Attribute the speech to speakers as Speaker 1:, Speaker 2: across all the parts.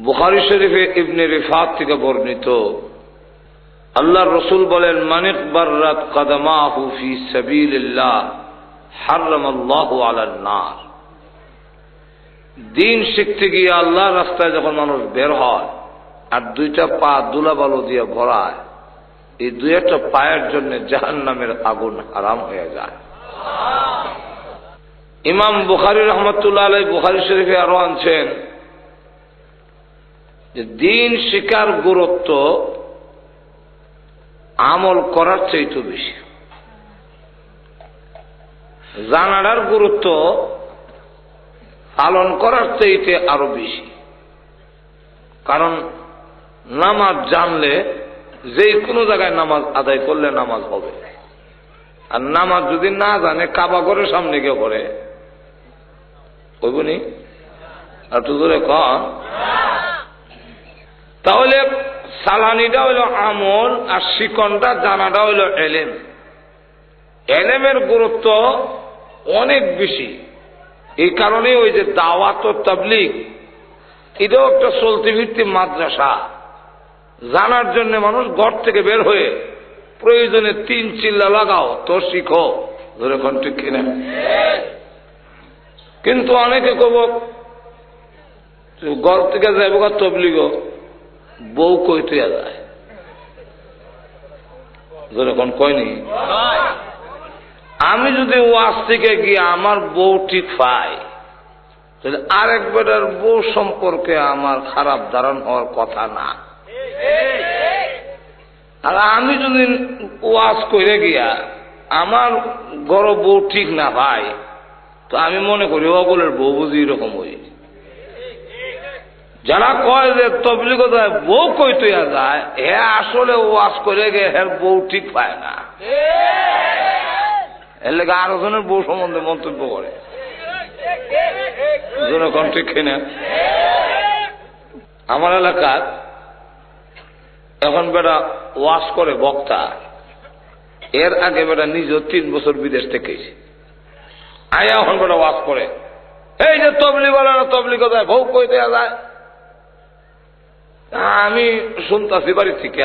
Speaker 1: বুখারী শরীফে ইবনে রিফাত থেকে বর্ণিত, আল্লাহর রাসূল বলেন, মানিক বাররাত কদমাহু ফি সাবিলিল্লাহ হারামাল্লাহু আলান নার। দিন শিখতে গিয়ে আল্লাহর রাস্তায় যখন মানুষ বের হয় আর দুইটা পা ধুলাবালু দিয়ে ভরায়, এই দুই একটা পায়ের জন্য জাহান্নামের আগুন হারাম হয়ে যায়। ইমাম বুখারী রাহমাতুল্লাহ আলাইহি বুখারী শরীফে আরো আনছেন যে দিন শিকার গুরুত্ব আমল করার চাইতে বেশি, জানার গুরুত্ব পালন করার চাইতে আরো বেশি। কারণ নামাজ জানলে যে কোনো জায়গায় নামাজ আদায় করলে নামাজ হবে, আর নামাজ যদি না জানে কাবা ঘরের সামনে গিয়ে পড়ে কইবনি আর তো ধরে কন, তাহলে সালানিটা হইল আমল আর শিকনটা জানাটা হইল এলেম। এলেমের গুরুত্ব অনেক বেশি। এই কারণে ওই যে দাওয়াত ও তাবলীগ, এটাও একটা চলতি ভিত্তিক মাদ্রাসা। জানার জন্য মানুষ ঘর থেকে বের হয়ে প্রয়োজনে 3 চিল্লা লাগাও তো শিখো, ধরে কোন ঠিক কিনা। কিন্তু অনেকে কব ঘর থেকে যাইব তবলিগ, বউ কইতে যায়, ধরে কোন কয়নি। আমি যদি ওয়াজ থেকে গিয়ে আমার বউ ঠিক পাই, তাহলে আরেক বেটার বউ সম্পর্কে আমার খারাপ ধারণা হওয়ার কথা না। আর আমি যদি ওয়াজ করে গিয়া আমার ঘর বউ ঠিক না ভাই, তো আমি মনে করি ওগুলোর বউ বুঝি এরকম হই। যারা কয় যে তবলিগ যায় বউ কইতে যায়, হে আসলে ওয়াজ করে গে হের বউ ঠিক পায় না, এর লেগে আরো জনের বউ সম্বন্ধে মন্তব্য করে। ঠিক কিনা? আমার এলাকার এখন বেটা ওয়াজ করে বক্তা, এর আগে বেটা নিজেও 3 বছর বিদেশ থেকে আয়া এখন বেটা ওয়াজ করে, এই যে তবলিগ ওয়ালারা তবলিগ যায় বউ কইতে যায়। আমি শুনতাছি বাড়ি থেকে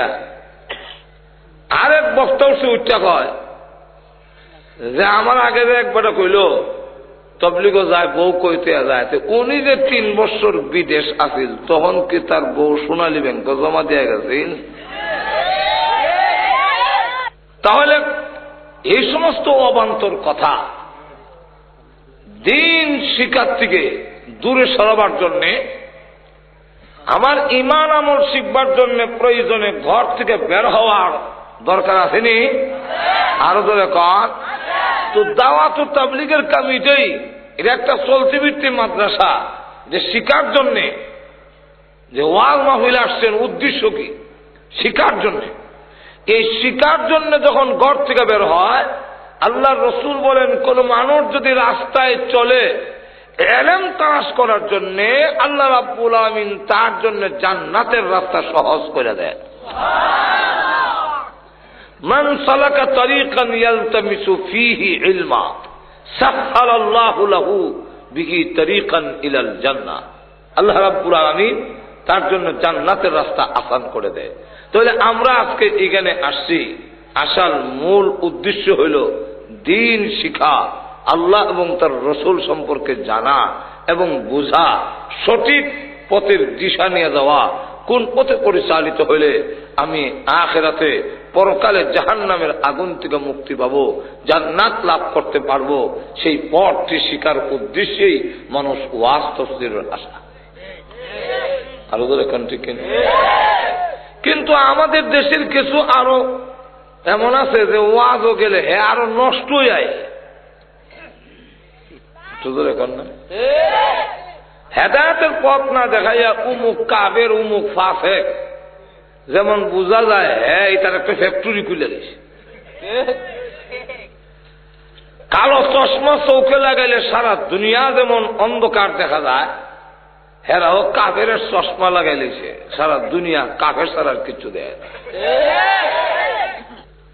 Speaker 1: আরেক বক্তা উঠছে উঠটা কয় যে আমার আগে যে এক বেটা কইল তবলিগ যায় বউ কইতে যায়, উনি যে 3 বছর বিদেশ আছিল তখন কি তার বউ সোনালী ব্যাংক জমা দিয়ে গেছিল? তাহলে এই সমস্ত অবান্তর কথা দিন শিকার থেকে দূরে সরাবার জন্যে, আমার ইমান আমল শিখবার জন্য প্রয়োজনে ঘর থেকে বের হওয়ার দরকার আসেনি? আরো ধরে কন তো দাওয়াত ও তাবলীগের কমিটি, এটা একটা চলতি ভিত্তিক মাদ্রাসা, যে শিকার জন্যে যে ওয়াজ মাহফিল আসছেন উদ্দেশ্য কি? শিকার জন্যে। এই শিকার জন্য যখন ঘর থেকে বের হয়, আল্লাহর রাসূল বলেন কোন মানুষ যদি রাস্তায় চলে ইলম তালাশ করার জন্য, আল্লাহ রাব্বুল আলামিন তার জন্য জান্নাতের রাস্তা সহজ করে দেন। মান সালাকা তরিকান ইয়ালতামিসু ফীহি ইলমা সাহহালাল্লাহু লাহু বিহি তরিকান ইলাল জান্নাহ। আল্লাহ রাব্বুল আলামিন তার জন্য জান্নাতের রাস্তা আসান করে দেয়। তাহলে আমরা আজকে এখানে আসছি, আসার মূল উদ্দেশ্য হইল দিন শিখা, আল্লাহ এবং তার রাসূল সম্পর্কে জানা এবং বোঝা, সঠিক পথের দিশা নিয়ে যাওয়া। কোন পথে পরিচালিত হইলে আমি আখিরাতে পরকালে জাহান্নামের আগুন থেকে মুক্তি পাবো, জান্নাত লাভ করতে পারবো, সেই পথটি শিকার উদ্দেশ্যেই মানুষ ওয়াজ তাফসীরের আশা। আরো ধরে ঠিক কিনা? কিন্তু আমাদের দেশের কিছু আরো এমন আছে যে ওয়াজও গেলে হে আরো নষ্ট হয়ে যায়। হেদায়েতের পথ না দেখাইয়া উমুক কাবের উমুক ফাসেক, যেমন বোঝা যায় হ্যাঁ এটার একটা ফ্যাক্টরি খুলে দিয়েছে। কালো চশমা চৌকে লাগাইলে সারা দুনিয়া যেমন অন্ধকার দেখা যায়, হেরাও কাফের চশমা লাগাইলেছে, সারা দুনিয়া কাফের ছাড়া কিছু দেয় না।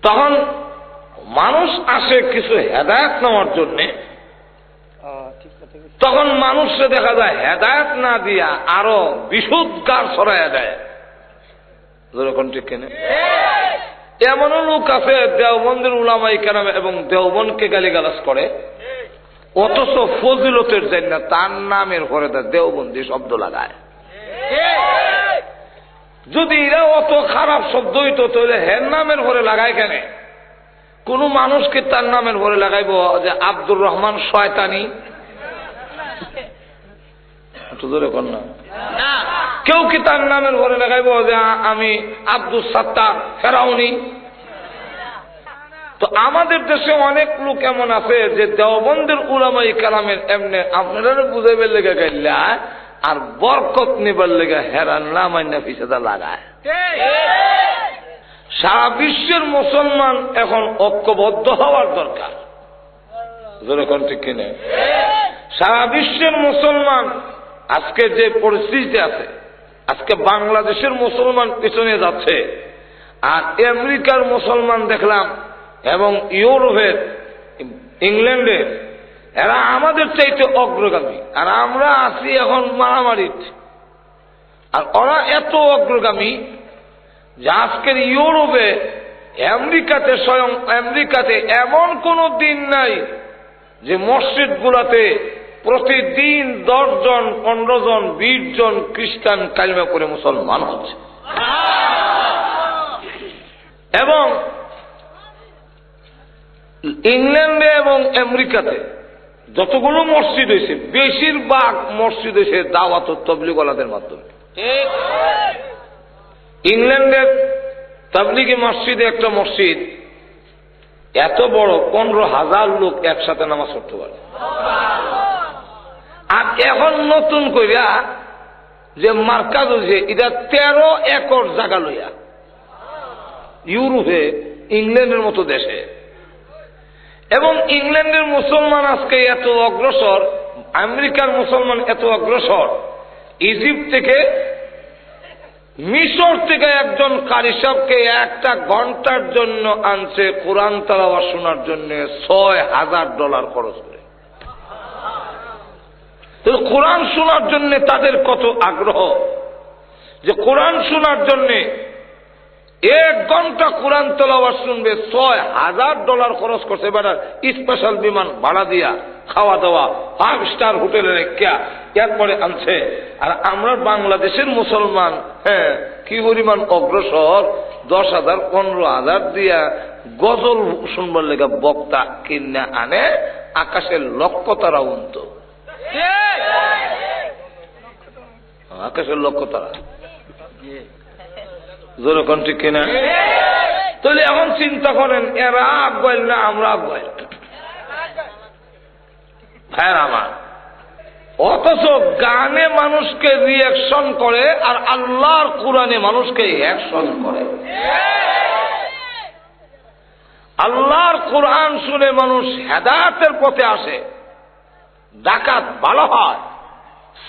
Speaker 1: তখন মানুষ আসে কিছু হেদায়েত নেওয়ার জন্যে, তখন মানুষকে দেখা যায় হেদায়েত না দিয়া আরো বিশুদ্ধ গার ছড়াইয়া দেয়। যেরকম ঠিক কিনা? এমনও লোক আছে দেওবন্দের উলামায়ে কেরাম এবং দেওবন্দকে গালিগালাজ করে, অথচ ফজিলতের জন্য তার নামের পরে দেওবন্দি শব্দ লাগায়। যদি এরা অত খারাপ শব্দ হইতো তাহলে হের নামের পরে লাগায় কেন? কোন মানুষকে তার নামের পরে লাগাইব যে আব্দুর রহমান শয়তানি? কেউ কি তার নামের পরে লাগাইব যে আমি আব্দুল সাত্তার ফেরাউনি? তো আমাদের দেশে অনেক লোক এমন আছে যে দেওবন্দের উলামায়ে কেরামের এমনি আপনারা বুঝাইবার লেগে গাইলা আর বরকত নিবার লেগে হেরান নাম আইনা পিছাদা লাগায়। সারা বিশ্বের মুসলমান এখন ঐক্যবদ্ধ হওয়ার দরকার। যেরকম ঠিক কিনা? সারা বিশ্বের মুসলমান আজকে যে পরিস্থিতি আছে, আজকে বাংলাদেশের মুসলমান পিছনে যাচ্ছে, আর আমেরিকার মুসলমান দেখলাম এবং ইউরোপের, ইংল্যান্ডের, এরা আমাদের চাইতে অগ্রগামী, আর আমরা আছি এখন মারামারিতে। আর ওরা এত অগ্রগামী যে আজকের ইউরোপে, আমেরিকাতে, স্বয়ং আমেরিকাতে এমন কোন দিন নাই যে মসজিদ গুলাতে প্রতিদিন 10 জন, 15 জন, 20 জন খ্রিস্টান কালিমা করে মুসলমান হচ্ছে। এবং ইংল্যান্ডে এবং আমেরিকাতে যতগুলো মসজিদ হয়েছে, বেশিরভাগ মসজিদ হয়েছে দাওয়াত ও তাবলীগওয়ালাদের মাধ্যমে। ইংল্যান্ডের তাবলীগী মসজিদে একটা মসজিদ এত বড়, 15,000 লোক একসাথে নামাজ পড়তে পারে। আর এখন নতুন কইরা যে মার্কাজ হয়েছে, এটা 13 একর জায়গা লইয়া ইউরোপে, ইংল্যান্ডের মতো দেশে। এবং ইংল্যান্ডের মুসলমান আজকে এত অগ্রসর, আমেরিকার মুসলমান এত অগ্রসর, ইজিপ্ট থেকে, মিশর থেকে একজন কারি সাহেবকে 1 ঘন্টার জন্য আনছে কোরআন তেলাওয়াত শোনার জন্য $6,000 খরচ করে। তো কোরআন শোনার জন্য তাদের কত আগ্রহ, যে কোরআন শোনার জন্য 1 ঘন্টা কোরআন তেলাওয়াত শুনবে, $6,000 খরচ করছে। বেটার স্পেশাল বিমান ভাড়া দিয়া, খাওয়া দাওয়া 5 স্টার হোটেলে রেখা এরপরে আনছে। আর আমরা বাংলাদেশের মুসলমান কি পরিমাণ অগ্রসর, 10,000, 15,000 দিয়া গজল শুনবার লেগে বক্তা কিনে আনে, আকাশের লক্ষ্য তারা উন্ত, আকাশের লক্ষ্য তারা। যেরকম ঠিক কিনা? তাহলে এখন চিন্তা করেন, এরা আগাইল না আমরা আগাইল? হ্যাঁ আমার, অথচ গানে মানুষকে রিয়াকশন করে আর আল্লাহর কোরআনে মানুষকে অ্যাকশন করে। আল্লাহর কোরআন শুনে মানুষ হেদায়েতের পথে আসে, ডাকাত ভালো হয়,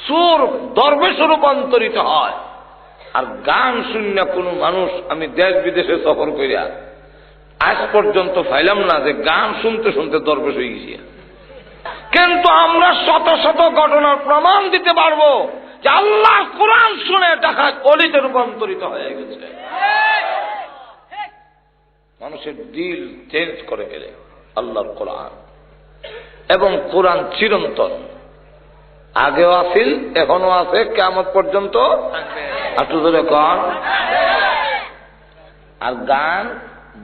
Speaker 1: সুর দরবেশে রূপান্তরিত হয়। আর গান শুনে কোন মানুষ, আমি দেশ বিদেশে সফর করিয়া আজ পর্যন্ত পাইলাম না যে গান শুনতে শুনতে দরবেশ হয়ে গেছি। কিন্তু আমরা শত শত ঘটনার প্রমাণ দিতে পারবো যে আল্লাহ কোরআন শুনে ডাকাত অলিতে রূপান্তরিত হয়ে গেছে। মানুষের দিল চেঞ্জ করে ফেলে আল্লাহর কোরআন। এবং কোরআন চিরন্তন, আগেও আছিল, এখনো আছে, কিয়ামত পর্যন্ত। আর গান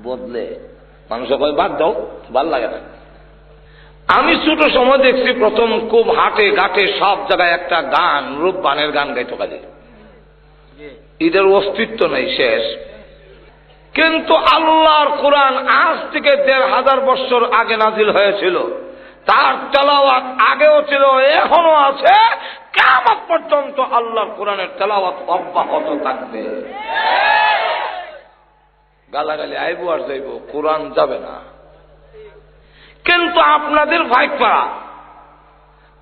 Speaker 1: বদলে, মানুষে কয় বাদ দাও, ভাল লাগে না। আমি ছোট সময় দেখছি প্রথম খুব হাটে ঘাটে সব জায়গায় একটা গান, রূপবানের গান গাইতো কাজে, এদের অস্তিত্ব নেই, শেষ। কিন্তু আল্লাহর কোরআন আজ থেকে 1,500 বছর আগে নাজিল হয়েছিল, তার তেলাওয়াত আগেও ছিল, এখনো আছে, কিয়ামত পর্যন্ত আল্লাহর কোরআনের তেলাওয়াত অব্যাহত থাকবে। গালাগালি আইব আর যাইব, কোরআন যাবে না। কিন্তু আপনাদের ভাইপাড়া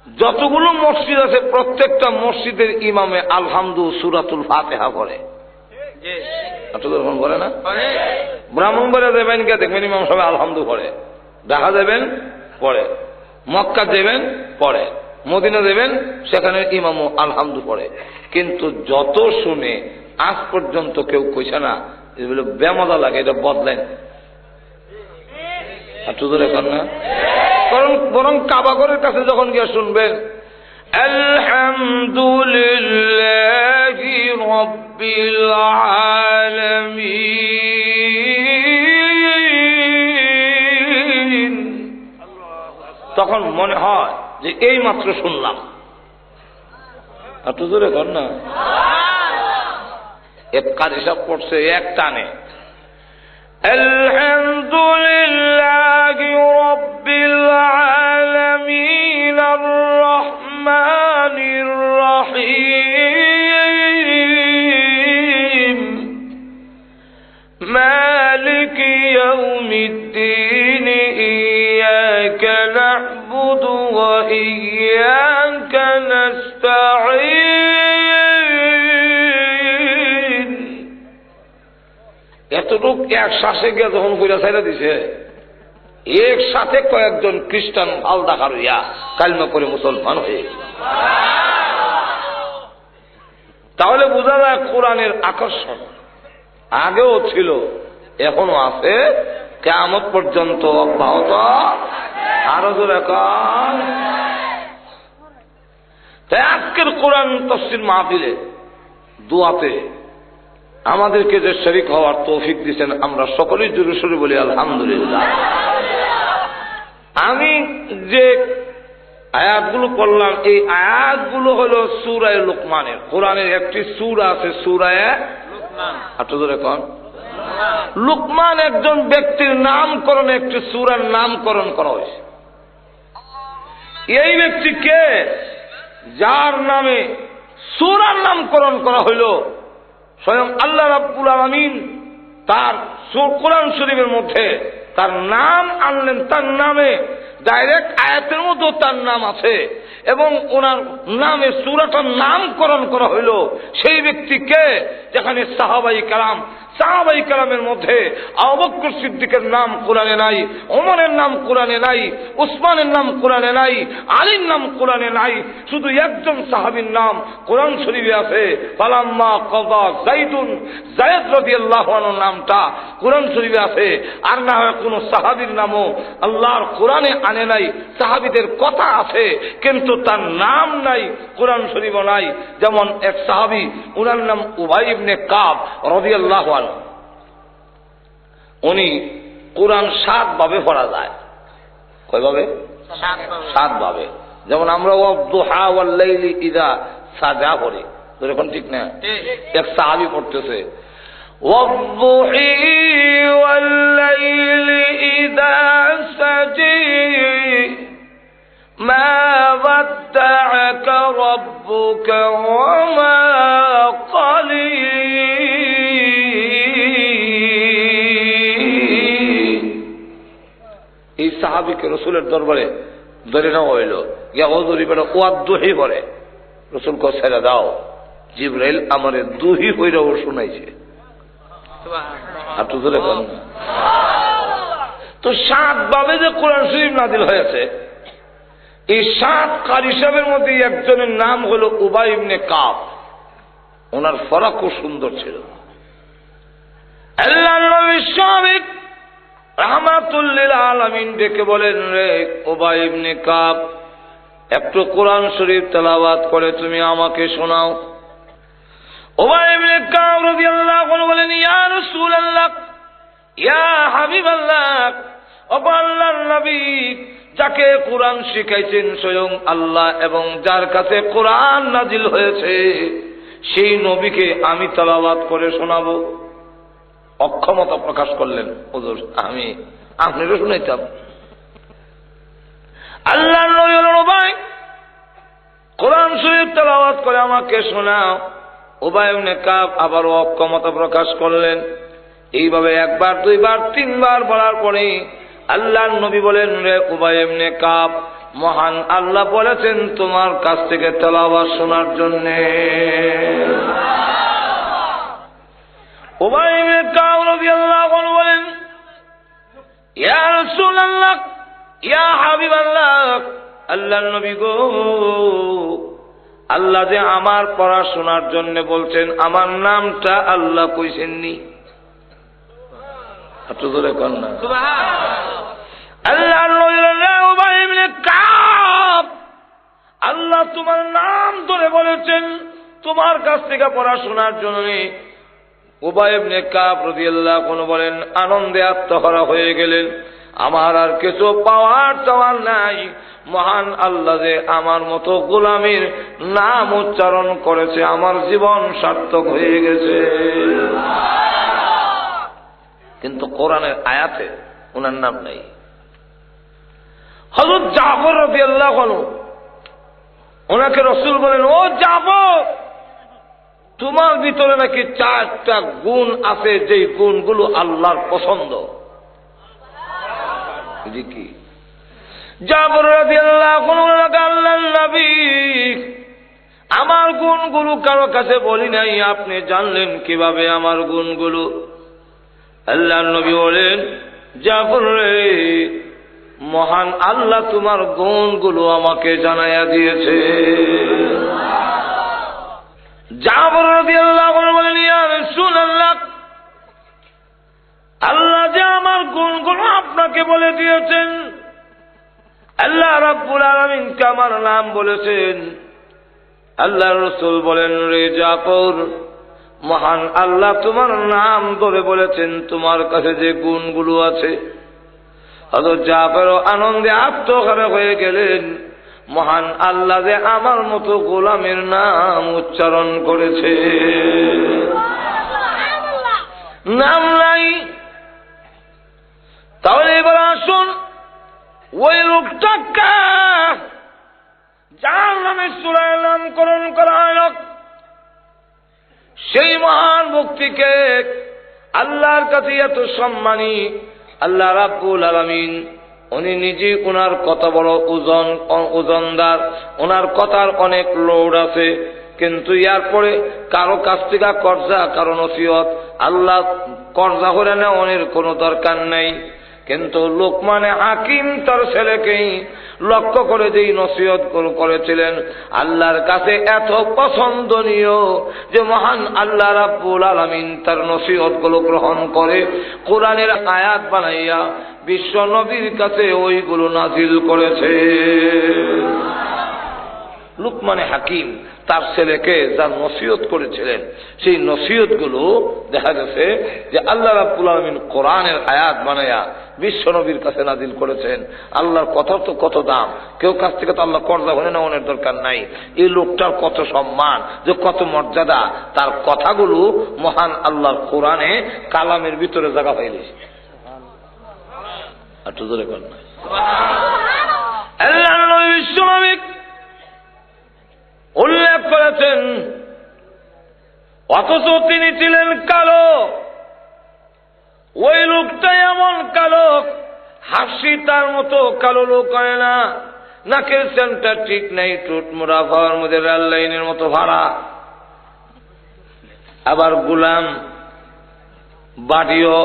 Speaker 1: যতগুলো মসজিদ আছে, প্রত্যেকটা মসজিদের ইমামে আলহামদু সূরাতুল ফাতিহা পড়ে। করে না? ব্রাহ্মণবাড়িয়া দেবেন কে দেখবেন ইমাম সাহেব আলহামদু পড়ে, ঢাকা দেবেন পড়ে, মক্কা দেবেন পড়ে, মদিনা দেবেন, সেখানে ইমামও আলহামদু পড়ে। কিন্তু যত শুনে আজ পর্যন্ত কেউ কইছে না এগুলো বেমজা লাগে, এটা বদলেন এখন না। বরং কাবাগরের কাছে যখন গিয়ে শুনবেন আলহামদুলিল্লাহি রাব্বিল আলামিন, তখন মনে হয় যে এই মাত্র শুনলাম। একটু জোরে কর না। এক কারি সব পড়ছে এক টানে আলহামদুলিল্লাহি রাব্বিল আলামিন আর রহমানির রহিম মালিকি ইয়াউমিদ্দিন ইয়াকা না'বুদু ওয়া ইয়াকা নাস্তাঈন। এতটুক এক শ্বাসে গিয়ে যখন কইরা ছাইরা দিছে, একসাথে কয়েকজন খ্রিস্টান আলদা কারুইয়া কালমা করে মুসলমান হয়ে। তাহলে বোঝা যায় কোরআনের আকর্ষণ আগেও ছিল, এখনো আছে, কিয়ামত পর্যন্ত অব্যাহত। আরো জোরে কর। তাই আজকের কোরআন তাফসীর মাহফিলে দোয়াতে আমাদেরকে যে শরীক হওয়ার তৌফিক দিয়েছেন, আমরা সকলেই জোরে সোরে বলি আলহামদুলিল্লাহ। আমি যে আয়াতগুলো পড়লাম, এই আয়াতগুলো হলো সূরা লুকমানের। কোরআনের একটি সূরা আছে, সূরা লুকমান। আচ্ছা ধরে কোন লুকমান একজন ব্যক্তির নামকরণে একটি সূরার নামকরণ করা হয়েছে। এই ব্যক্তিকে যার নামে সূরার নামকরণ করা হইল, স্বয়ং আল্লাহ রাব্বুল আলামিন তার কোরআন শরীফের মধ্যে তার নাম আনলেন। তার নামে ডাইরেক্ট আয়াতের মধ্যে তার নাম আছে এবং ওনার নামে সূরাটার নামকরণ করা হইল। সেই ব্যক্তিকে যেখানে সাহাবাই কালামের মধ্যে আবু বকর সিদ্দিকের নাম কোরআনে নাই, ওমরের নাম কোরআনে নাই, উসমানের নাম কোরআনে নাই, আলীর নাম কোরআনে নাই, শুধু একজন সাহাবীর নাম কোরআন শরীফে আছে। ফালাম্মা কাযা যায়েদ রাদিয়াল্লাহু আনহুর নামটা কোরআন শরীফে আছে। আর না হয় কোন সাহাবীর নামও আল্লাহর কোরআনে আনে নাই। সাহাবীদের কথা আছে কিন্তু তার নাম নাই, কোরআন শরীফও নাই। যেমন এক সাহাবী, ওনার নাম উবাই ইবনে কাব রাদিয়াল্লাহু আনহু। উনি কোরআন 7 ভাবে পড়া যায়। কয়ভাবে? 7 ভাবে। যেমন আমরা ওয়াদুহা ওয়াল লাইলি ইযা সাজা পড়ি, এরকম ঠিক না? এক সাহাবী পড়তেছে ওয়াদুহি ওয়াল লাইলি ইযা সাজি মা ওয়াদ্দা'আকা রাব্বুকা ওয়া মা ক্বালি। এই সাহাবীকে রাসূলের দরবারে ধরে নেওয়া হইল, ইয়া হুজুরি বলে ওয়াদুহি বলে। রাসূল কো ছেড়ে দাও, জিবরাইল আমারে দুহি কইরাও শুনাইছে। সুবহানাল্লাহ। আর তো ধরে কোন তো 7 ভাবে যে কোরআন শরীফ নাযিল হয়েছে, এই 7 কারি সাহেবের মধ্যে একজনের নাম হলো উবাই ইবনে কাব। ওনার ফরা খুব সুন্দর ছিল। আল্লাহর নবী সাহেব রাহমাতুল লিল আলামিন ডেকে বলেন, রে উবাই ইবনে কাব, একটু কোরআন শরীফ তেলাওয়াত করে তুমি আমাকে শোনাও। উবাই ইবনে কাব রাদিয়াল্লাহু আনহু বলেন, ইয়া রাসূলুল্লাহ, ইয়া হাবিবাল্লাহ, ও আল্লাহর নবী, যাকে কোরআন শিখাইছেন স্বয়ং আল্লাহ এবং যার কাছে কোরআন নাজিল হয়েছে, সেই নবীকে আমি তেলাওয়াত করে শোনাবো। অক্ষমতা প্রকাশ করলেন, হুজুর আমি আপনারও শুনাইতাম। আল্লাহর নবী বলেন, উবাই, কোরআন শরীফ তেলাওয়াত করে আমাকে শোনাও। উবাই ইবনে কাব আবারও অক্ষমতা প্রকাশ করলেন। এইভাবে 1 বার 2 বার 3 বার বলার পরে আল্লাহর নবী বলেন, রে উবাই ইবনে কাব, মহান আল্লাহ বলেছেন তোমার কাছ থেকে তেলাওয়াত শোনার জন্য। উবাই ইবনে কাব রাদিয়াল্লাহু আনহু বলেন, ইয়া রাসূলুল্লাহ, ইয়া হাবিবাল্লাহ, আল্লাহর নবী গো, আল্লাহ যে আমার পড়াশোনার জন্য বলছেন, আমার নামটা আল্লাহ কইছেননি? একটু জোরে কর না। আল্লাহর নবী বললেন, উবাই ইবনে কাব, আল্লাহ তোমার নাম ধরে বলেছেন তোমার কাছ থেকে পড়াশোনার জন্য। উবাই ইবনে কাব রাদিয়াল্লাহু আনহু বলেন, আনন্দে আত্মহারা হয়ে গেলেন, আমার আর কিছু পাওয়ার চাওয়ার নাই, মহান আল্লাহ যে আমার মতো গোলামের নাম উচ্চারণ করেছে, আমার জীবন সার্থক হয়ে গেছে। কিন্তু কোরআনের আয়াতে ওনার নাম নাই। হযরত জাফর রাদিয়াল্লাহু আনহু, ওনাকে রাসূল বলেন, ও জাফর, তোমার ভিতরে নাকি 4টা গুণ আছে, যে গুণগুলো আল্লাহর পছন্দ। কি? জাফর রাদিয়াল্লাহু আনহু, আল্লাহর নবী, আমার গুণগুলো কারো কাছে বলি নাই, আপনি জানলেন কিভাবে আমার গুণগুলো? আল্লাহর নবী বলেন, জাফর রে, মহান আল্লাহ তোমার গুণগুলো আমাকে জানাইয়া দিয়েছে। জাফর রাদিয়াল্লাহু আনহু বলেন, ইয়া রাসূলুল্লাহ, আল্লাহ যে আমার গুণগুলো আপনাকে বলে দিয়েছেন, আল্লাহ রাব্বুল আলামিন আমার নাম বলেছেন। আল্লাহর রাসূল বলেন, রে জাফর, মহান আল্লাহ তোমার নাম ধরে বলেছেন তোমার কাছে যে গুণগুলো আছে। হযরত জাফর আনন্দে আত্মহারা হয়ে গেলেন, মহান আল্লাহ যে আমার মতো গোলামের নাম উচ্চারণ করেছে। নাম নাই, তাহলে এবার আসুন, ওই লোকটাকে যার নামে সূরায় নামকরণ করা হয়, সেই মহান ব্যক্তিকে আল্লাহর কাছে এত সম্মানী, আল্লাহ রাব্বুল আলামিন উনি নিজে, ওনার কত বড় ওজনদার, ওনার কথার অনেক লোড আছে, কিন্তু এরপরে কারো কাছ থেকে কর্জা, কারো নসিহত, আল্লাহ কর্জা করে নেওয়ার কোনো দরকার নাই। কিন্তু লোকমানে হাকিম তার ছেলেকেই লক্ষ্য করে যেই নসিহত করেছিলেন, আল্লাহর কাছে এত পছন্দনীয় যে মহান আল্লাহ রাব্বুল আলামিন তার নসিহতগুলো গ্রহণ করে কোরআনের আয়াত বানাইয়া বিশ্ব নবীর কাছে ওইগুলো নাজিল করেছে। লুকমানে হাকিম তার ছেলেকে যার নসিহত করেছিলেন, সেই নসিহতগুলো দেখা গেছে যে আল্লাহ রাব্বুল আলামিন কোরআনের আয়াত বানায়া বিশ্ব নবীর কাছে নাজিল করেছেন। আল্লাহর কথা তো কত দাম, কেউ কাছ থেকে তো আল্লাহ কর্জা হয়ে নেওয়ার দরকার নাই। এই লোকটার কত সম্মান, যে কত মর্যাদা, তার কথাগুলো মহান আল্লাহর কোরআনে কালামের ভিতরে জায়গা পাইলে। একটু জোরে কর না। আল্লাহ নবী বিশ্ব নবী উল্লেখ করেছেন, অথচ তিনি ছিলেন কালো। ওই লোকটা এমন কালো, হাসি তার মতো কালো লোক হয় না, নাকের সেন্টার ঠিক নেই, ঠোঁট মোড়া, ভার মধ্যে রেল লাইনের মতো ভাড়া, আবার গোলাম বাড়িও,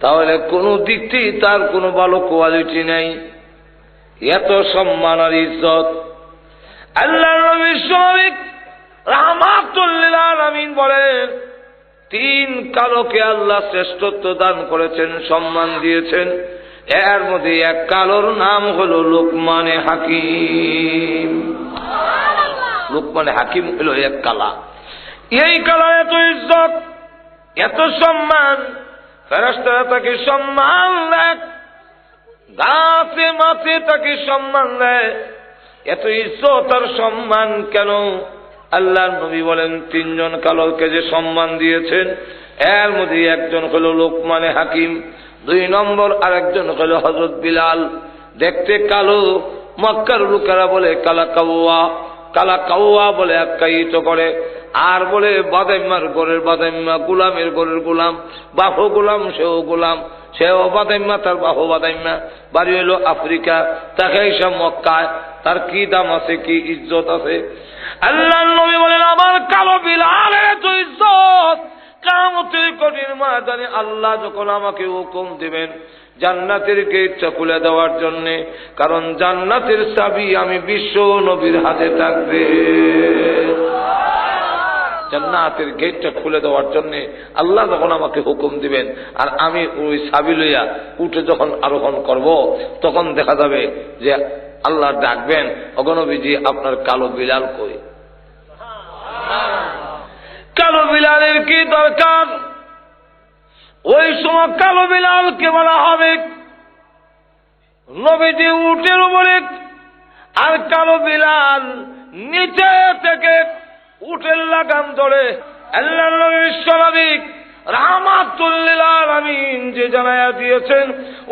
Speaker 1: তাহলে কোন দিক থেকে তার কোনো ভালো কোয়ালিটি নাই। এত সম্মান আর ইজ্জত। আল্লাহর নবী রাহমাতুল লিল আলামিন বলেন, 3 কালোকে আল্লাহ শ্রেষ্ঠত্ব দান করেছেন, সম্মান দিয়েছেন। এর মধ্যে এক কালোর নাম হলো লুকমানে হাকিম। লুকমানে হাকিম হলো এক কালা। এই কালা এত ইজ্জত, এত সম্মান, ফেরেশতারা তাকে সম্মান দেয়, গাছে মাছে তাকে সম্মান দেয়। এত ইজ্জত আর সম্মান কেন? আল্লাহর নবী বলেন, 3 জন কালোকে যে সম্মান দিয়েছেন, এর মধ্যে একজন হলো লোকমানে হাকিম, 2 নম্বর আরেকজন হলো হযরত বিলাল। দেখতে কালো, মক্কার লোকেরা বলে কালা কাওয়া, কালা কাওয়া বলে আখ্যায়িত করে। আর বলে বাদাইম্মার ঘরের বাদাইম্মা, গোলামের ঘরের গোলাম, বাহু গোলাম সেও গোলাম, সেও বাদাইম্মা, তার বাহু বাদাইম্মা। বাড়ি হইল আফ্রিকা, তাকে এইসব মক্কায়, তার কি দাম আছে, কি ইজ্জত আছে। আল্লাহর নবী বলেন, আমার কালো বিলালের এত ইজ্জত, কিয়ামতের কঠিন ময়দানে আল্লাহ যখন আমাকে হুকুম দিবেন জান্নাতের গেটটা খুলে দেওয়ার জন্য, কারণ জান্নাতের চাবি আমি বিশ্ব নবীর হাতে থাকবে। জান্নাতের গেটটা খুলে দেওয়ার জন্য আল্লাহ যখন আমাকে হুকুম দিবেন, আর আমি ওই চাবি লইয়া উঠে যখন আরোহণ করব, তখন দেখা যাবে যে আল্লাহ ডাকবেন, ওগো নবীজি আপনার কালো বিলাল কই? কালো বিলালের কি দরকার? ওই সময় কালো বিলালকে বলা হবে নবীজি উটের উপরে, আর কালো বিলাল নিচে থেকে উটের লাগাম ধরে আল্লাহর নবী বিশ্বনবী রাহমাতুল লিল আলামিন যে জানায়া দিয়েছেন,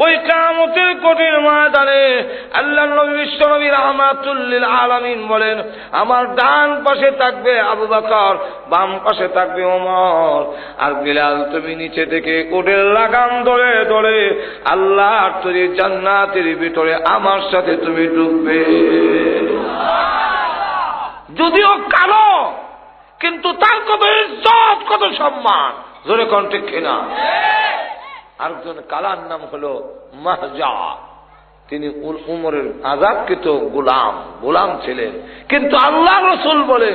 Speaker 1: ওই কিয়ামতের কঠিন ময়দানে আল্লাহর নবী বিশ্বনবী রাহমাতুল লিল আলামিন বলেন, আমার ডান পাশে থাকবে আবু বকর, বাম পাশে থাকবে ওমর, আর বিলাল তুমি নিচে থেকে উটের লাগাম ধরে ধরে আল্লাহর তৈরি জান্নাতের ভিতরে আমার সাথে তুমি ঢুকবে। যদিও কালো, কিন্তু তার কত ইজ্জত, কত সম্মান, জোরে কোন ঠিক কিনা? আরেকজন কালার নাম হলো মাহজা, তিনি উমরের আযাবকৃত গোলাম ছিলেন, কিন্তু আল্লাহ রাসূল বলে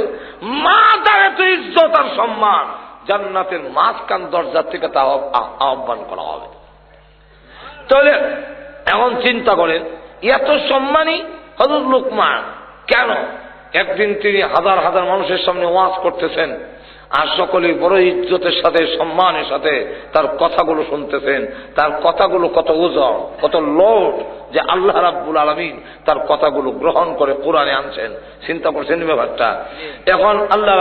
Speaker 1: মা তার এত ইজ্জত আর সম্মান, জান্নাতের মাঝখান দরজা থেকে তা আহ্বান করা হবে। তাহলে এখন চিন্তা করেন, এত সম্মানী হযরত লুকমান কেন? একদিন তিনি হাজার হাজার মানুষের সামনে ওয়াজ করতেছেন, আর সকলে বড় ইজ্জতের সাথে সম্মানের সাথে তার কথাগুলো শুনতেছেন। তার কথাগুলো কত ওজন, কত লোড, যে আল্লাহ রাব্বুল আলামিন তার কথাগুলো গ্রহণ করে কোরআনে আনছেন। চিন্তা করছেন ব্যাপারটা? এখন আল্লাহ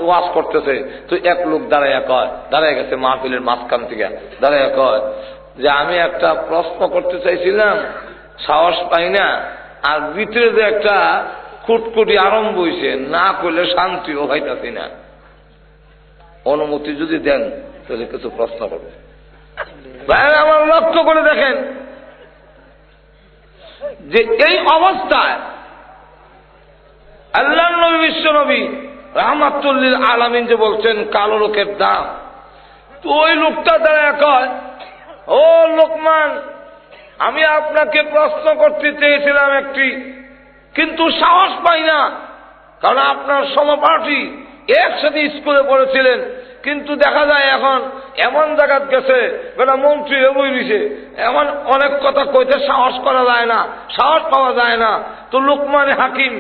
Speaker 1: ওয়াজ করতেছে, তো এক লোক দাঁড়ায় গেছে মাহফিলের মাঝখান থেকে, দাঁড়ায় কয় যে আমি একটা প্রশ্ন করতে চাইছিলাম, সাহস পাই না, আর ভিতরে যে একটা খুটকুটি আরম্ভ হয়েছে, না করলে শান্তিও হইতাছি না, অনুমতি যদি দেন তাহলে কিছু প্রশ্ন করবে। আমার লক্ষ্য করে দেখেন যে এই অবস্থায় আল্লাহর নবী বিশ্বনবী রাহমাতুল লিল আলামিন যে বলছেন কালো লোকের দাম, তো ওই লোকটা দ্বারা কয়, ও লোকমান, আমি আপনাকে প্রশ্ন করতে চেয়েছিলাম একটি, কিন্তু সাহস পাই না, কারণ আপনার সমপাঠী একসাথে স্কুলে পড়েছিলেন, কিন্তু দেখা যায় এখন এমন জায়গায় গেছে বেটা মন্ত্রী বই দিছে, এমন অনেক কথা কইতে সাহস করা যায় না, সাহস পাওয়া যায় না। তো লোকমানে হাকিম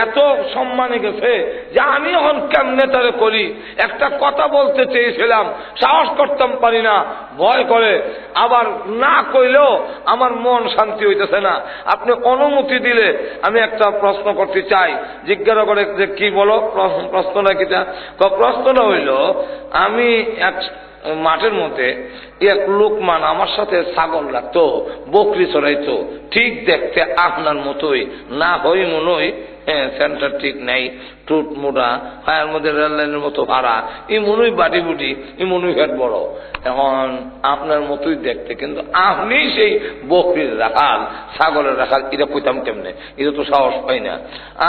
Speaker 1: এত সম্মানে গেছে যে আমি এখন কেমনে তারে করি, একটা কথা বলতে চেয়েছিলাম, সাহস করতাম পারি না, ভয় করে, আবার না কইলেও আমার মন শান্তি হইতেছে না। আপনি অনুমতি দিলে আমি একটা প্রশ্ন করতে চাই। জিজ্ঞাসা করে যে কি বলো, প্রশ্নটা কিটা? প্রশ্নটা হইল, আমি এক মাঠের মধ্যে এক লোকমান আমার সাথে ছাগল রাখতো, বকরি চড়াইতো, ঠিক দেখতে আপনার মতোই, না হই মনই, হ্যাঁ সেন্টার ঠিক নাই, টুট মোটা, পায়ের মধ্যে রেল লাইনের মতো ভাড়া, এই মনুই বাটি বুটি, এই মনুই হেট বড়, এখন আপনার মতোই দেখতে, কিন্তু আপনি সেই বকরির রাখাল, ছাগলের রাখাল, এটা কইতাম কেমনে? এটা তো সাহস পাই না।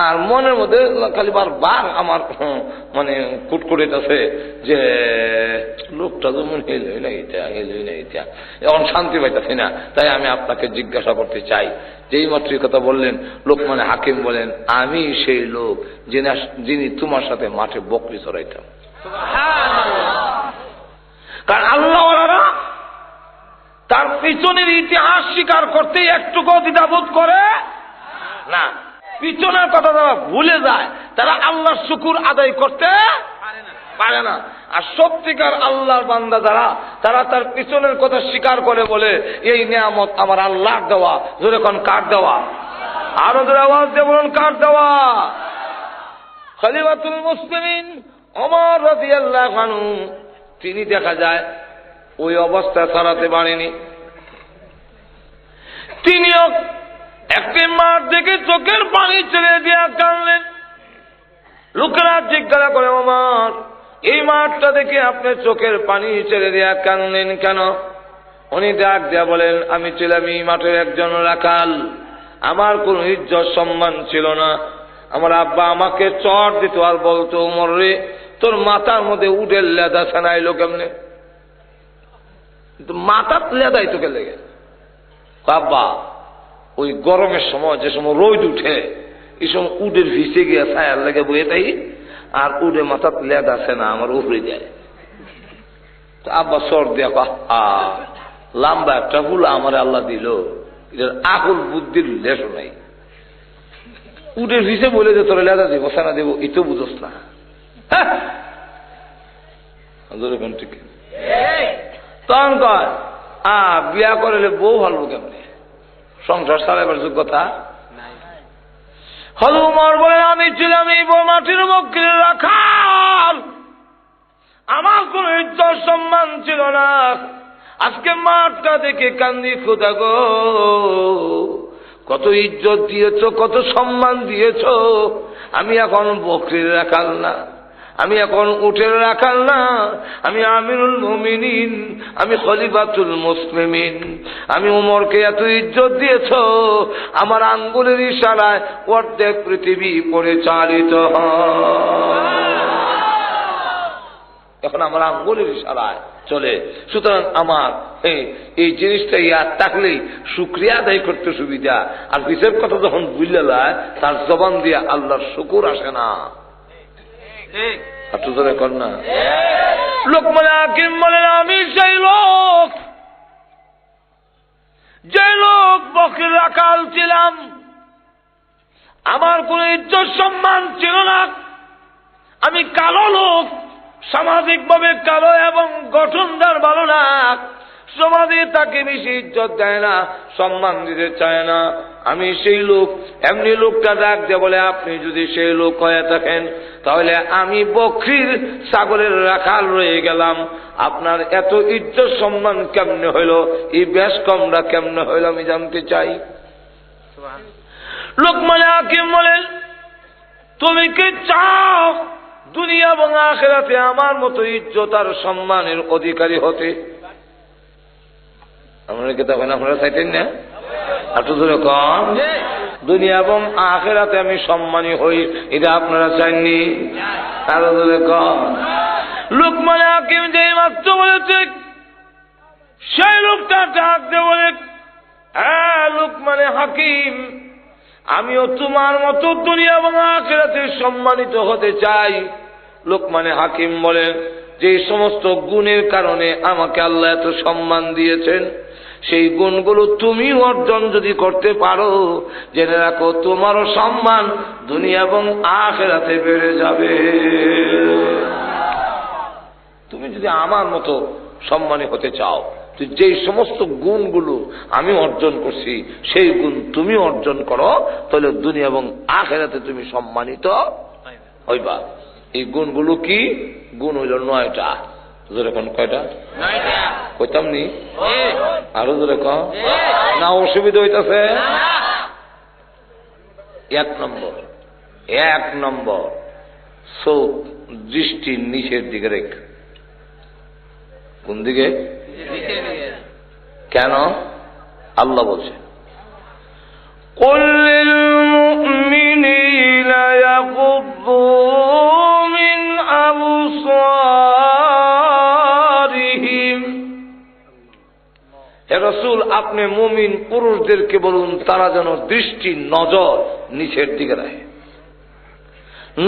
Speaker 1: আর মনের মধ্যে খালি বার আমার মানে কুটকুটিতেছে যে লোকটা যেমন হেলই না এটা, এখন শান্তি পাইতেছি না। তাই আমি আপনাকে জিজ্ঞাসা করতে চাই, যেই মাত্র কথা বললেন, লোকমানে হাকিম বলেন, আমি সেই লোক যিনি তোমার সাথে মাঠে বকরি চড়াইতাম। কারণ আল্লাহওয়ালারা তার পিছনের ইতিহাস স্বীকার করতে একটুকু দ্বিধাবোধ করে না, পিছনের কথা তারা ভুলে যায়, তারা আল্লাহর শুকর আদায় করতে পারে না। আর সত্যিকার আল্লাহর বান্দা যারা, তারা তার পিছনের কথা স্বীকার করে, বলে এই নিয়ামত আমার আল্লাহর দেওয়া। জোরে কোন কার দেওয়া? আরো জোরে আওয়াজ দিয়ে বলুন কার দেওয়া? খলিফাতুল মুসলিমিন ওমর রাদিয়াল্লাহু আনহু, তিনি দেখা যায় ওই অবস্থা ছাড়াতে পারেনি। তিনিও একটি মাঠ দেখে চোখের পানি ছেড়ে দিয়ে কাঁদলেন। লোকেরা জিজ্ঞাসা করে, ওমর, এই মাঠটা দেখে আপনি চোখের পানি ছেড়ে দিয়ে কাঁদলেন কেন? উনি ডাক দিয়া বলেন, আমি ছিলাম এই মাঠের একজন রাখাল, আমার কোন ইজ্জত সম্মান ছিল না। আমার আব্বা আমাকে চট দিত আর বলতো, ওমর রে, তোর মাথার মধ্যে উটের লেদা ছানাইলো কেমনে? কিন্তু মাথা লেদাই তোকে লেগে বাবা ওই গরমের সময় যে সময় রোদ উঠে এই সময় উডের ভিসে গিয়ে ছায়ার লেগে বয়ে তাই আর উডে মাথা লেদ আছে না আমার উপরে যায়। তো আব্বা সর দিয়া লম্বা একটা ফুল আমার আল্লাহ দিল, এটার আকল বুদ্ধির লেশও নাই। উডের ভিসে বলে যে তোর লেদা দেবো সানা দেবো এটাও বুঝোস না। তখন কয় বিয়া করলে বউ ভালো কেমনি, সংসার চালাবার যোগ্যতা হল। উমর বলে আমি ছিলাম এই মাটির বকরির রাখাল, আমার কোন ইজ্জত সম্মান ছিল না। আজকে মাঠটা দেখে কান্দি খোদা গো, কত ইজ্জত দিয়েছ, কত সম্মান দিয়েছ। আমি এখন বকরির রাখাল না, আমি এখন উটের রাখাল না, আমি আমিরুল মুমিনিন, আমি খলিফাতুল মুসলিমিন। আমি উমরকে এত ইজ্জত দিয়েছ, আমার আঙ্গুলের ইশারায় অর্ধেক পৃথিবী পরিচালিত হয়। এখন আমার আঙ্গুলের ইশারায় চলে। সুতরাং আমার এই জিনিসটা ইয়াদ থাকলেই শুকরিয়া আদায় করতে সুবিধা। আর পিছের কথা যখন বুঝলায় তার জবান দিয়ে আল্লাহর শুকুর আসে না। লোকমান হাকিম বলেন আমি সেই লোক, যে লোক বকরির রাখাল ছিলাম, আমার কোন ইজ্জত সম্মান ছিল না। আমি কালো লোক, সামাজিক ভাবে কালো এবং গঠনদার ভালো না। সমাজে তাকে বেশি ইজ্জত দেয় না, সম্মান দিতে চায় না। আমি সেই লোক। এমনি লোকটা ডাক দিয়ে বলে আপনি যদি সেই লোক হয়ে থাকেন তাহলে আমি বকরির ছাগলের রাখাল রয়ে গেলাম, আপনার এত ইজ্জত সম্মান কেমনে হইল, এই বেশ কমরা কেমনে হইল আমি জানতে চাই। লোকমান হাকিম বলেন তুমি কি চাও দুনিয়া এবং আখিরাতে আমার মতো ইজ্জত আর সম্মানের অধিকারী হতে? আমরা কি তখন আপনারা চাইতেন না? একটু ধরে কম দুনিয়া এবং আখিরাতে আমি সম্মানী হই, এটা আপনারা চাননি? আরো ধরে কম। লোকমান হাকিম যে মাত্র বলেছে সেই লোকটা ডাক দিয়ে বলে হ্যাঁ লোকমান হাকিম, আমিও তোমার মতো দুনিয়া এবং আখিরাতে সম্মানিত হতে চাই। লোকমান হাকিম বলেন যে সমস্ত গুণের কারণে আমাকে আল্লাহ এত সম্মান দিয়েছেন, সেই গুণগুলো তুমি অর্জন যদি করতে পারো, জেনে রাখো তোমারও সম্মান দুনিয়া এবং আখিরাতে বেড়ে যাবে। তুমি যদি আমার মতো সম্মানী হতে চাও, যে সমস্ত গুণগুলো আমি অর্জন করছি সেই গুণ তুমি অর্জন করো, তাহলে দুনিয়া এবং আখিরাতে তুমি সম্মানিত হইবা। এই গুণগুলো কি? গুণ হইল 9টা। এখন কয়টা? কইতাম নি? আরো জোরে কম না, অসুবিধা হইতেছে। 1 নম্বর চোখ দৃষ্টির নিচের দিকে রেখ। কোন দিকে? কেন? আল্লাহ বলছে قل للمؤمنين يغضوا من أبصارهم। হে রাসূল আপনি মুমিন পুরুষদেরকে বলুন তারা যেন দৃষ্টি নজর নিচের দিকে রাখে।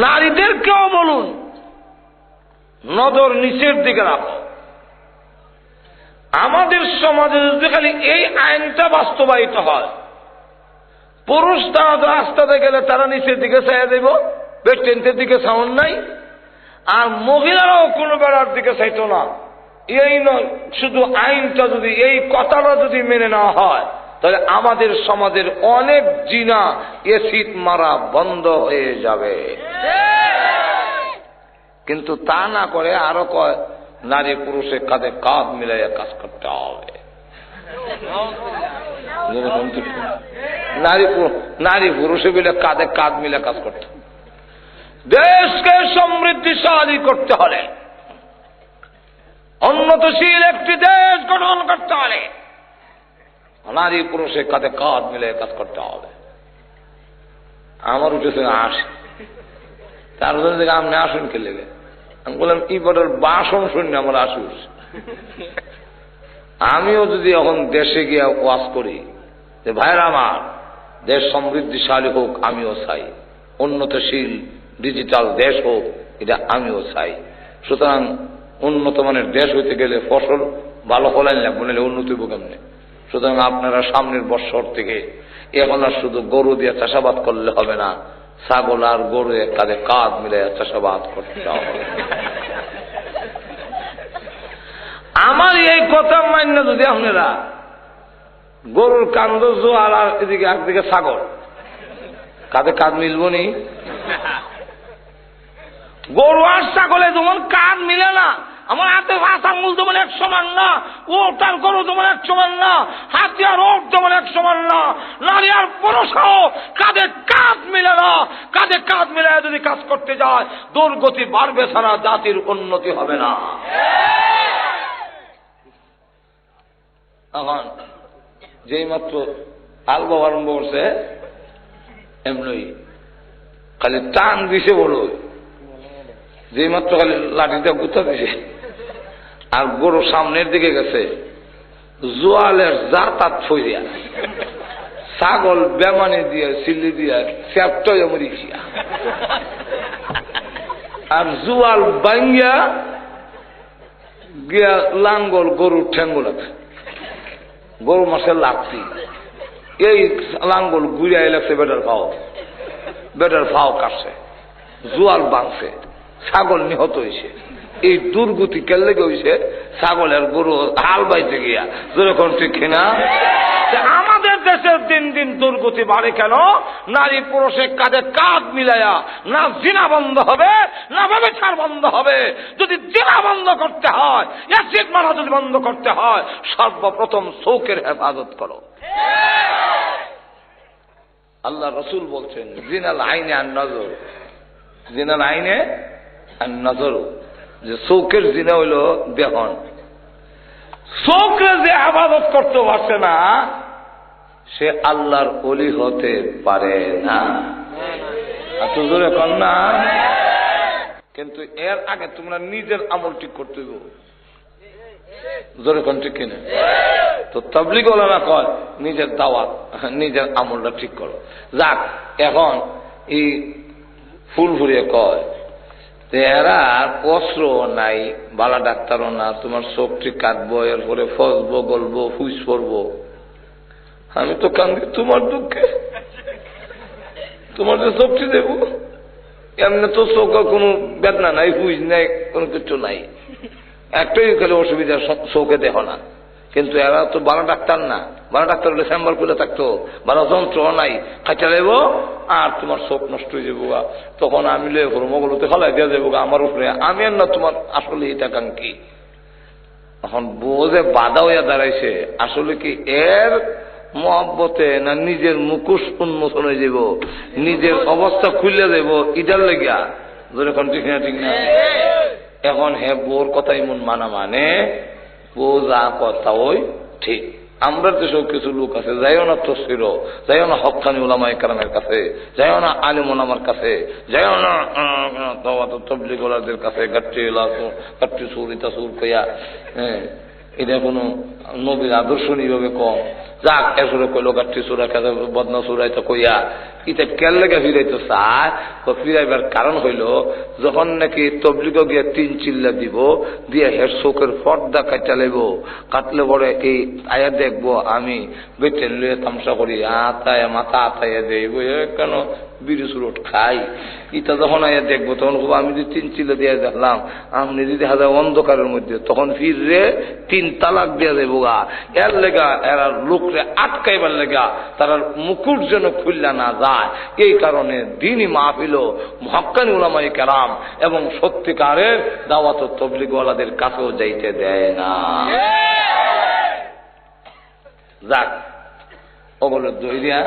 Speaker 1: নারীদেরকেও বলুন নজর নিচের দিকে রাখো। আমাদের সমাজে যদি খালি এই আইনটা বাস্তবায়িত হয়, পুরুষ তারা রাস্তাতে গেলে তারা নিচের দিকে চাইয়া দেব, পেটেন্টের দিকে সাউন্ড নাই, আর মহিলারাও কোনো বেড়ার দিকে চাইতো না। এই নয়, শুধু আইনটা যদি এই কথাটা যদি মেনে নেওয়া হয় তাহলে আমাদের সমাজের অনেক জিনা এসিড মারা বন্ধ হয়ে যাবে। কিন্তু তা না করে আরো কয় নারী পুরুষের কাঁধে কাঁধ মিলাইয়া কাজ করতে হবে। নারী পুরুষে মিলে কাঁধে কাঁধ মিলে কাজ করতে। দেশকে সমৃদ্ধিশালী করতে হলে, উন্নতশীল একটি দেশ গঠন করতে হলে নারী পুরুষের কাঁধে কাঁধ মিলে কাজ করতে হবে। আমার উঠেছে আসে, তার দিকে আপনি আসুন কে লেগে। আমি বললাম এই বড় বাসন শুনি আমার আসুস। আমিও যদি এখন দেশে গিয়ে ওয়াজ করি যে ভাইরা আমার দেশ সমৃদ্ধিশালী হোক, আমিও চাই, উন্নতশীল ডিজিটাল দেশ হোক, এটা আমিও চাই। সুতরাং উন্নত মানের দেশ হইতে গেলে ফসল ভালো ফলাইন লাগবে, নাহলে উন্নতি হইব কেমনে? সুতরাং আপনারা সামনের বছর থেকে এখন আর শুধু গরু দিয়ে চাষাবাদ করলে হবে না, ছাগল আর গরু কাঁধে কাঁধ মিলে চাষাবাদ করতে হবে। আমার এই কথা মান্য যদি আপনারা গরুর কান্দ জোয়ার আর এদিকে একদিকে ছাগল, কাঁধে কাঁধ মিলব নি? গরু আর ছাগলে যেমন কাঁধ মিলে না, আমার হাতে পাঁচ আঙ্গুল যেমন এক সমান না, ওট আর গরু যেমন এক সমান না, হাতি আর ওট যেমন এক সমান না, নারী আর পুরুষও কাঁধে কাঁধ মিলে না। কাঁধে কাঁধ মিলে যদি কাজ করতে যায় দুর্গতি বাড়বে, ছাড়া জাতির উন্নতি হবে না। এখন যেই মাত্র আলবা আরম্ভ করছে এমনি খালি টান দিছে বড়, যেই মাত্র খালি লাঠিটা গুতা দিছে আর গরু সামনের দিকে গেছে, জোয়ালের জাতাত ফইয়া ছাগল বেমানি দিয়ে সিল্লি দিয়ে চ্যাপটয় মরিয়া আর জোয়াল বাঙ্গিয়া গিয়া লাঙ্গল গরুর ঠেঙ্গুলাতে, গরু মাসে লাগছি এই লাঙ্গল ঘুরিয়া লাগছে, বেটার ফাও কাটছে, জোয়াল বাংছে, ছাগল নিহত হয়েছে। এই দুর্গতি কেলে হয়েছে ছাগলের গরু হাল বাইতে গিয়া, যেরকম ঠিক কিনা? আমাদের দেশের দিন দিন দুর্গতি বাড়ে কেন? নারী পুরুষের কাঁধে কাঁধ মিলাইয়া না জিনা বন্ধ হবে, না ব্যভিচার বন্ধ হবে। যদি জিনা বন্ধ করতে হয়, অ্যাসিড মারা যদি বন্ধ করতে হয়, সর্বপ্রথম চোখের হেফাজত করো। আল্লাহ রসুল বলছেন জিনাল আইনে আর নজর, জিনাল আইনে আর নজর, যে চোখের জিনা হইল দেহন। চোখে যে হেফাজত করতে পারছে না সে আল্লাহর ওলি হতে পারে না। এত জোরে কর না। কিন্তু এর আগে তোমরা নিজের আমল ঠিক করতে হইব, জোরে কোন ঠিক কিনা? তো তাবলীগ ওলামা কয় নিজের দাওয়াত, নিজের আমলটা ঠিক করো। যাক, এখন এই ফুল ফুরিয়ে কয় যে এরা অস্ত্র নাই, বালা ডাক্তারও না, তোমার চোখ ঠিক কাটবো, এরপরে ফসবো, গলবো, ফুস পড়বো। আমি তো কান্দি তোমার দুঃখে, তোমার যে চোখটি দেবো, এমনি তো চোখ কোনো বেদনা নাই, ফুস নাই, কোনো কিছু নাই, একটাই খালি অসুবিধা, চোখে দেখো না। কিন্তু এরা তো বালা ডাক্তার না, বালা ডাক্তার হলে স্যাম্বল খুলে থাকতো, বালা যন্ত্র নাই, খাইটা দেবো আর তোমার চোখ নষ্ট হয়ে যাবো। তখন আমি লয়ে করবো মগলতে ফেলাই দেওয়া যাবো আমার উপরে, আমি আর না তোমার আসলে এটা কাঙ্ক্ষী। এখন বোঝে বাধা হইয়া দাঁড়াইছে, আসলে কি এর মহব্বতে না নিজের মুখোশ উন্মোচন হয়ে যাব, নিজের অবস্থা খুলে দেব ইটার লেগা, যখন ঠিক না ঠিক না। এখন হে বোর কথাই মন মানা মানে বউ যা কথা ওই ঠিক। আমরা দেশেও কিছু লোক আছে, যাইও না তসির, যাইও না হক্কানি উলামায়ে কেরামের কাছে, যাইও না আলিম ওলামার কাছে, যাইও না তবলিগ ওলাদের কাছে, গাট্টি সুর ইতা সুর কইয়া, এটা কোনো নবীর আদর্শ নিভাবে কম। যাক, এসরে কইলো গাট্টি সুরা কাছে বদনা সুরাইতে কইয়া ইটা কেল লেগে ফিরাইতে চায়। ফিরাইবার কারণ হইল যখন নাকি তবলিগ গিয়া 3 চিল্লা দিব, দিয়ে হের চোখের পর্দা কাটা লেব, কাটলে পরে এই আয়া দেখবো আমি বেটেন লুয়ে তামসা করি, আতায় মাথা আতাইয়া দেব, কেন বিড়ি সুরট খাই। ইটা যখন আয়া দেখবো তখন খুব আমি যদি 3 চিল্লা দিয়ে দেখলাম, আপনি যদি হাজার অন্ধকারের মধ্যে, তখন ফিরে 3 তালাক দিয়ে দেবো গা। এর লেগা এরা লোকরে আটকাইবার লেগা তারা মুকুট যেন খুললা না যায়, এই কারণে দ্বীনি মাহফিল হক্কানি উলামায়ে কেরাম এবং সত্যিকারের দাওয়াত ও তাবলীগ ওয়ালাদের কাছেও যাইতে দেয় না। যাক, ওগুলো দইরিয়া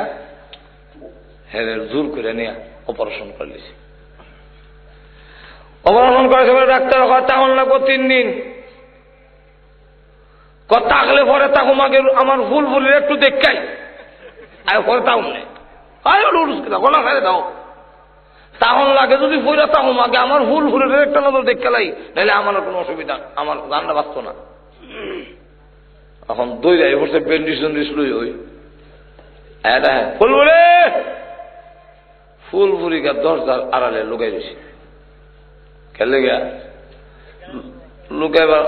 Speaker 1: হেরে জোর করে নিয়ে অপারেশন করলিছে। অপারেশন করেছে বলে ডাক্তার তখন লাগবো 3 দিন। থাকলে পরে তাকে মাকে আমার ফুল ফুলের একটু দেখাই আর পরে তাও নেই, গলা ফেলে দাও। তখন লাগে যদি ফুলা তাহু মাকে আমার ফুল ফুলের একটা নজর দেখে লাই, নাহলে আমার কোনো অসুবিধা, আমার রান্না বাঁচত না। এখন দৌড়ে বসে প্যান্ডিস লুই হই এটা ফুল বলে ফুল ফুরিকা দরজার আড়ালে লুকাই রয়েছে খেলে গা লুকাইবার